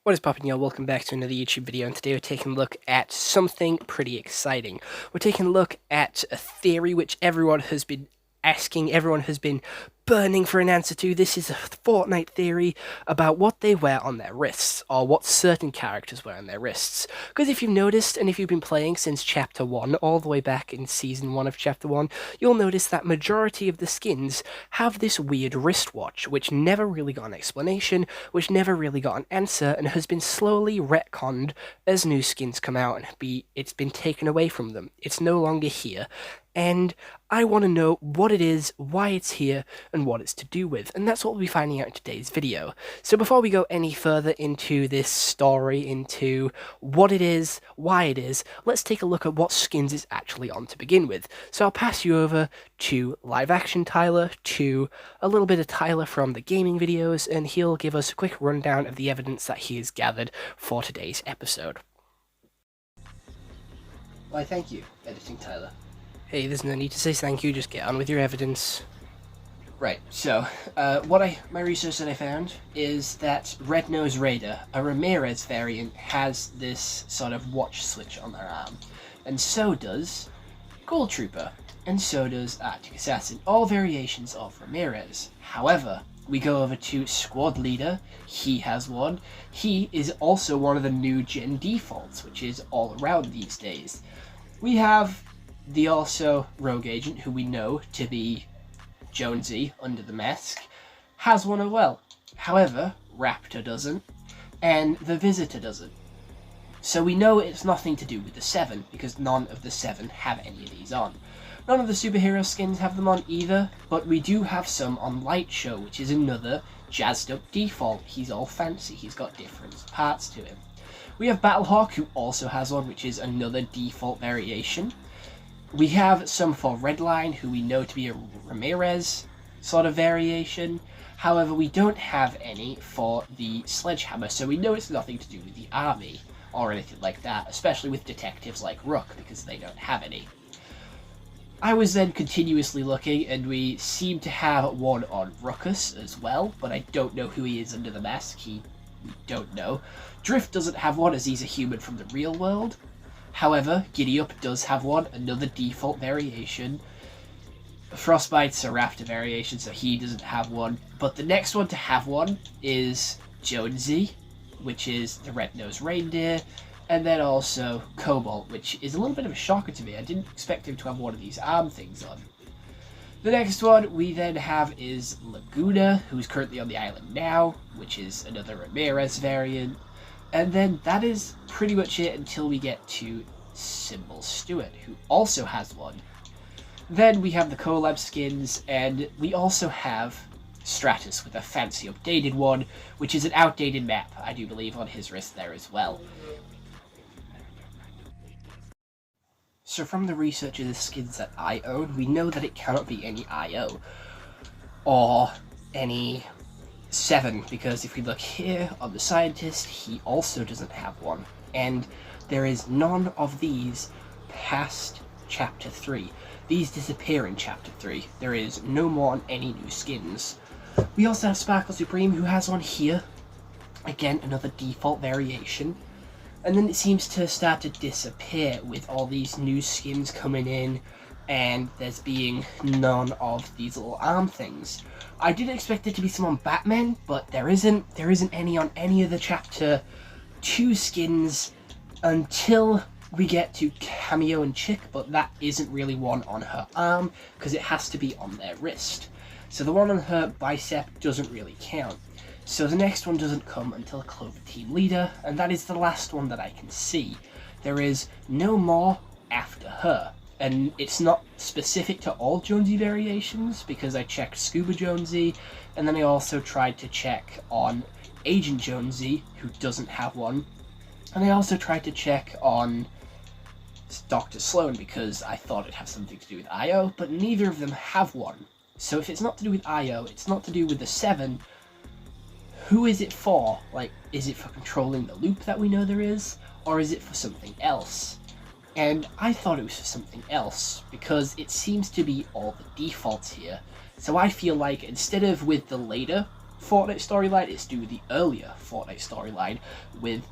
What is poppin', y'all? Welcome back to another YouTube video, and today we're taking a look at something pretty exciting. We're taking a look at a theory which everyone has been asking, everyone has been burning for an answer to. This is a Fortnite theory about what they wear on their wrists, or what certain characters wear on their wrists. Because if you've noticed, and if you've been playing since Chapter 1, all the way back in Season 1 of Chapter 1, you'll notice that majority of the skins have this weird wristwatch, which never really got an explanation, which never really got an answer, and has been slowly retconned as new skins come out, and it's been taken away from them. It's no longer here. And I want to know what it is, why it's here, and what it's to do with, and that's what we'll be finding out in today's video. So before we go any further into this story, into what it is, why it is, let's take a look at what skins it's actually on to begin with. So I'll pass you over to Live Action Tyler, to a little bit of Tyler from the gaming videos, and he'll give us a quick rundown of the evidence that he has gathered for today's episode. Why, thank you, Editing Tyler. Hey, there's no need to say thank you, just get on with your evidence. Right, so, my research that I found is that Red Nose Raider, a Ramirez variant, has this sort of watch switch on their arm. And so does Gold Trooper, and so does Arctic Assassin, all variations of Ramirez. However, we go over to Squad Leader, he has one. He is also one of the new gen defaults, which is all around these days. We have the also Rogue Agent, who we know to be Jonesy under the mask, has one as well. However, Raptor doesn't, and the Visitor doesn't. So we know it's nothing to do with the 7, because none of the 7 have any of these on. None of the superhero skins have them on either, but we do have some on Light Show, which is another jazzed up default. He's all fancy, he's got different parts to him. We have Battlehawk, who also has one, which is another default variation. We have some for Redline, who we know to be a Ramirez sort of variation. However, we don't have any for the Sledgehammer, so we know it's nothing to do with the army or anything like that, especially with detectives like Rook, because they don't have any. I was then continuously looking, and we seem to have one on Ruckus as well, but I don't know who he is under the mask. We don't know. Drift doesn't have one, as he's a human from the real world. However, Giddy Up does have one, another default variation. Frostbite's a Raptor variation, so he doesn't have one. But the next one to have one is Jonesy, which is the Red-Nosed Reindeer, and then also Cobalt, which is a little bit of a shocker to me. I didn't expect him to have one of these arm things on. The next one we then have is Laguna, who's currently on the island now, which is another Ramirez variant. And then that is pretty much it until we get to Symbol Stewart, who also has one. Then we have the collab skins, and we also have Stratus with a fancy updated one, which is an outdated map, I do believe, on his wrist there as well. So from the research of the skins that I own, we know that it cannot be any IO, or any 7, because if we look here on the Scientist, he also doesn't have one, and there is none of these past Chapter 3. These disappear in Chapter 3. There is no more on any new skins. We also have Sparkle Supreme, who has one here. Again, another default variation. And then it seems to start to disappear with all these new skins coming in, and there's being none of these little arm things. I did expect there to be some on Batman, but there isn't any on any of the Chapter 2 skins until we get to Cameo and Chick, but that isn't really one on her arm, because it has to be on their wrist. So the one on her bicep doesn't really count. So the next one doesn't come until Clover Team Leader, and that is the last one that I can see. There is no more after her. And it's not specific to all Jonesy variations, because I checked Scuba Jonesy, and then I also tried to check on Agent Jonesy, who doesn't have one, and I also tried to check on Dr. Sloan, because I thought it'd have something to do with IO, but neither of them have one. So if it's not to do with IO, it's not to do with the 7, who is it for? Like, is it for controlling the loop that we know there is, or is it for something else? And I thought it was for something else, because it seems to be all the defaults here. So I feel like instead of with the later, Fortnite storyline, it's to do the earlier Fortnite storyline with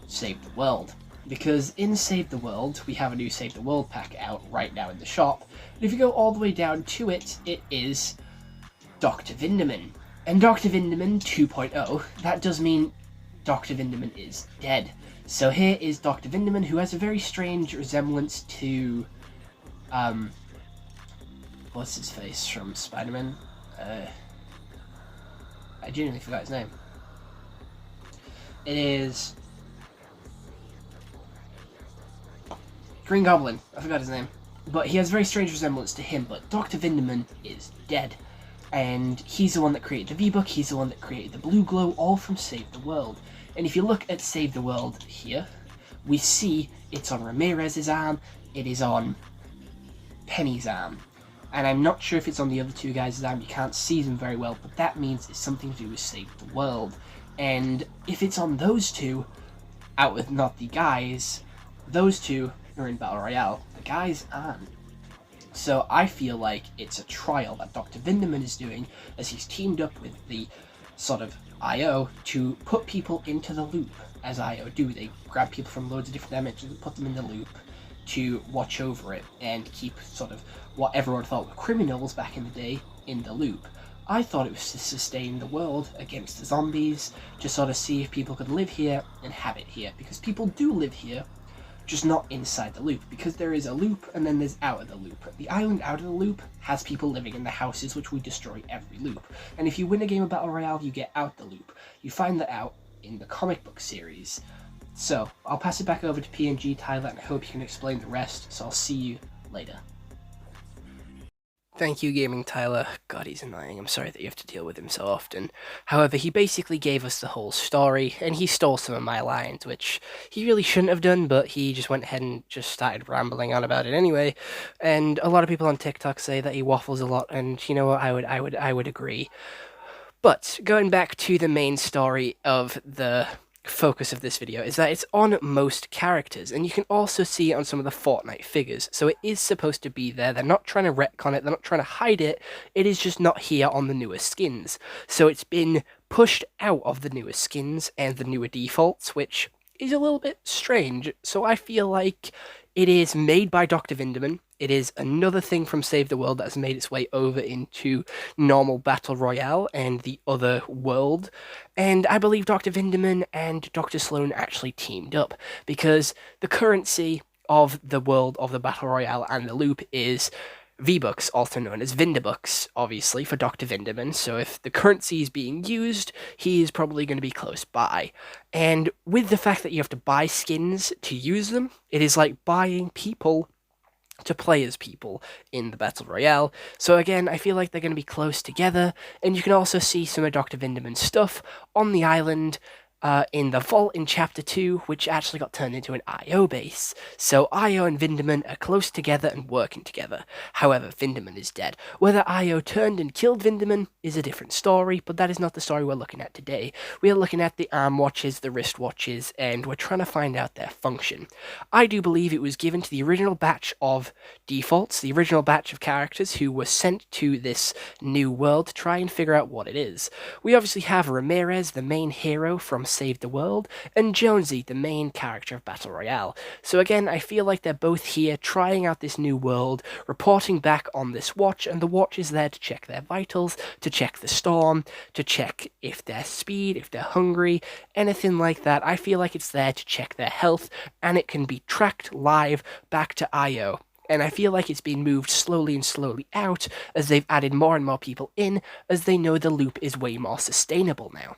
Save the World. Because in Save the World, we have a new Save the World pack out right now in the shop. And if you go all the way down to it, it is Dr. Vinderman. And Dr. Vinderman 2.0, that does mean Dr. Vinderman is dead. So here is Dr. Vinderman, who has a very strange resemblance to, what's his face from Spider-Man? I genuinely forgot his name. It is Green Goblin. I forgot his name. But he has a very strange resemblance to him, but Dr. Vinderman is dead. And he's the one that created the V-Book, he's the one that created the Blue Glow, all from Save the World. And if you look at Save the World here, we see it's on Ramirez's arm, it is on Penny's arm. And I'm not sure if it's on the other two guys' arm, you can't see them very well, but that means it's something to do with Save the World. And if it's on those two, out with not the guys, those two are in Battle Royale, the guys aren't. So I feel like it's a trial that Dr. Vinderman is doing as he's teamed up with the sort of IO to put people into the loop, as IO do. They grab people from loads of different dimensions and put them in the loop to watch over it and keep sort of what everyone thought were criminals back in the day in the loop. I thought it was to sustain the world against the zombies, to sort of see if people could live here and have it here, because people do live here, just not inside the loop, because there is a loop and then there's out of the loop. The island out of the loop has people living in the houses, which we destroy every loop. And if you win a game of Battle Royale, you get out the loop. You find that out in the comic book series. So, I'll pass it back over to PNG Tyler, and I hope you can explain the rest, so I'll see you later. Thank you, Gaming Tyler. God, he's annoying. I'm sorry that you have to deal with him so often. However, he basically gave us the whole story, and he stole some of my lines, which he really shouldn't have done, but he just went ahead and just started rambling on about it anyway. And a lot of people on TikTok say that he waffles a lot, and you know what? I would agree. But going back to the main story of the focus of this video is that it's on most characters, and you can also see it on some of the Fortnite figures, so it is supposed to be there. They're not trying to retcon it, they're not trying to hide it, it is just not here on the newer skins. So it's been pushed out of the newer skins and the newer defaults, which is a little bit strange. So I feel like it is made by Dr. Vinderman. It is another thing from Save the World that has made its way over into normal Battle Royale and the other world. And I believe Dr. Vinderman and Dr. Sloan actually teamed up, because the currency of the world of the Battle Royale and the loop is V-Bucks, also known as Vinderbucks, obviously, for Dr. Vinderman. So if the currency is being used, he is probably going to be close by. And with the fact that you have to buy skins to use them, it is like buying people to play as people in the Battle Royale. So again, I feel like they're going to be close together, and you can also see some of Dr. Vinderman's stuff on the island, in the vault in Chapter 2, which actually got turned into an IO base. So IO and Vinderman are close together and working together. However, Vinderman is dead. Whether IO turned and killed Vinderman is a different story, but that is not the story we're looking at today. We are looking at the arm watches, the wrist watches, and we're trying to find out their function. I do believe it was given to the original batch of defaults, the original batch of characters who were sent to this new world to try and figure out what it is. We obviously have Ramirez, the main hero from Save the World, and Jonesy, the main character of Battle Royale. So again, I feel like they're both here trying out this new world, reporting back on this watch, and the watch is there to check their vitals, to check the storm, to check if they're speed, if they're hungry, anything like that. I feel like it's there to check their health, and it can be tracked live back to IO. And I feel like it's been moved slowly and slowly out as they've added more and more people in, as they know the loop is way more sustainable now.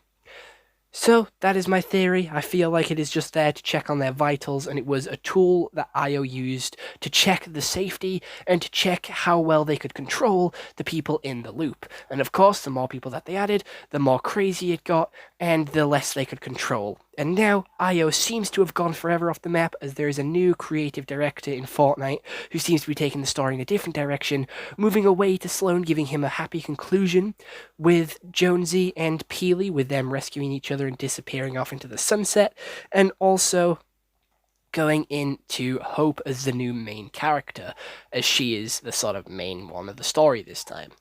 So, that is my theory. I feel like it is just there to check on their vitals, and it was a tool that IO used to check the safety and to check how well they could control the people in the loop. And of course, the more people that they added, the more crazy it got, and the less they could control. And now, IO seems to have gone forever off the map, as there is a new creative director in Fortnite who seems to be taking the story in a different direction, moving away to Sloan, giving him a happy conclusion, with Jonesy and Peely, with them rescuing each other and disappearing off into the sunset, and also going into Hope as the new main character, as she is the sort of main one of the story this time.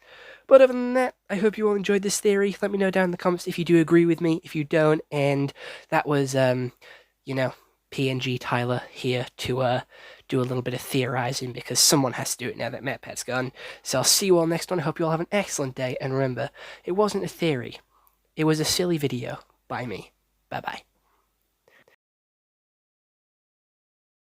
But other than that, I hope you all enjoyed this theory. Let me know down in the comments if you do agree with me, if you don't. And that was, you know, PNG Tyler here to do a little bit of theorizing, because someone has to do it now that MatPat's gone. So I'll see you all next one. I hope you all have an excellent day. And remember, it wasn't a theory. It was a silly video by me. Bye-bye.